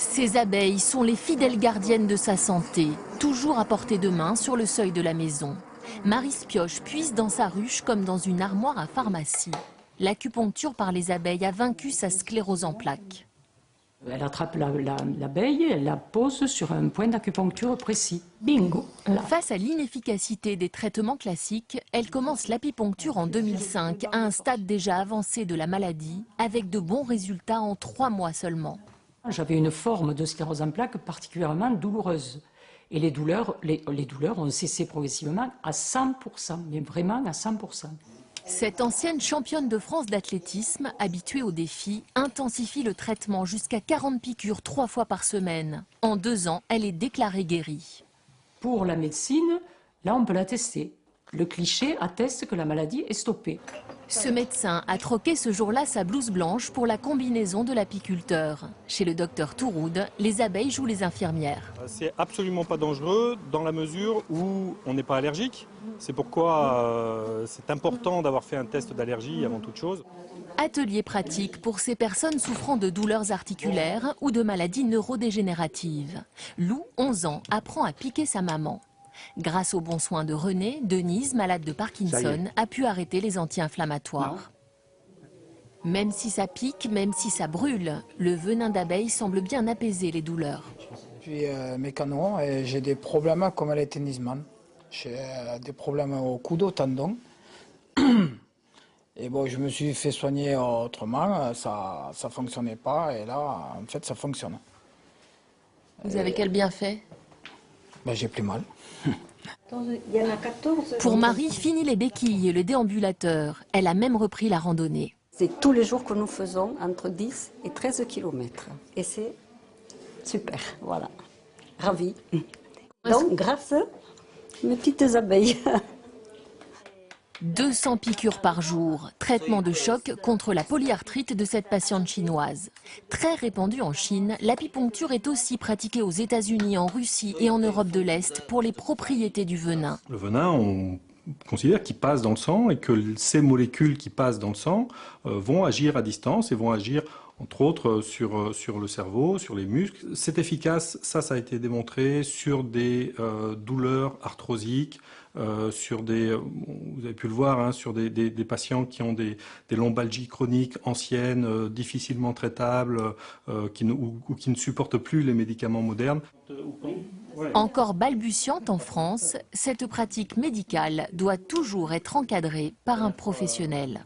Ces abeilles sont les fidèles gardiennes de sa santé, toujours à portée de main sur le seuil de la maison. Marie Spioche puise dans sa ruche comme dans une armoire à pharmacie. L'acupuncture par les abeilles a vaincu sa sclérose en plaques. Elle attrape l'abeille, elle la pose sur un point d'acupuncture précis. Bingo! Là. Face à l'inefficacité des traitements classiques, elle commence l'apipuncture en 2005, à un stade déjà avancé de la maladie, avec de bons résultats en 3 mois seulement. J'avais une forme de sclérose en plaques particulièrement douloureuse. Et les douleurs ont cessé progressivement à 100%, mais vraiment à 100%. Cette ancienne championne de France d'athlétisme, habituée au défi, intensifie le traitement jusqu'à 40 piqûres 3 fois par semaine. En 2 ans, elle est déclarée guérie. Pour la médecine, là on peut la tester. Le cliché atteste que la maladie est stoppée. Ce médecin a troqué ce jour-là sa blouse blanche pour la combinaison de l'apiculteur. Chez le docteur Touroud, les abeilles jouent les infirmières. C'est absolument pas dangereux dans la mesure où on n'est pas allergique. C'est pourquoi c'est important d'avoir fait un test d'allergie avant toute chose. Atelier pratique pour ces personnes souffrant de douleurs articulaires ou de maladies neurodégénératives. Lou, 11 ans, apprend à piquer sa maman. Grâce aux bons soins de René, Denise, malade de Parkinson, a pu arrêter les anti-inflammatoires. Même si ça pique, même si ça brûle, le venin d'abeille semble bien apaiser les douleurs. Je suis mécano et j'ai des problèmes comme les tennisman. J'ai des problèmes au coude, au tendon. Et bon, je me suis fait soigner autrement, ça ne fonctionnait pas et là, en fait, ça fonctionne. Vous avez quel bienfait? Ben, j'ai plus mal. Il y en a 14. Pour Marie, fini les béquilles et le déambulateur. Elle a même repris la randonnée. C'est tous les jours que nous faisons entre 10 et 13 km. Et c'est super, voilà. Ravie. Donc, grâce à mes petites abeilles. 200 piqûres par jour, traitement de choc contre la polyarthrite de cette patiente chinoise. Très répandue en Chine, l'apipuncture est aussi pratiquée aux États-Unis, en Russie et en Europe de l'Est pour les propriétés du venin. Le venin, on considère qu'il passe dans le sang et que ces molécules qui passent dans le sang vont agir à distance et vont agir entre autres sur le cerveau, sur les muscles. C'est efficace, ça a été démontré sur des douleurs arthrosiques, sur vous avez pu le voir, hein, sur des patients qui ont des lombalgies chroniques anciennes, difficilement traitables, ou qui ne supportent plus les médicaments modernes. Encore balbutiante en France, cette pratique médicale doit toujours être encadrée par un professionnel.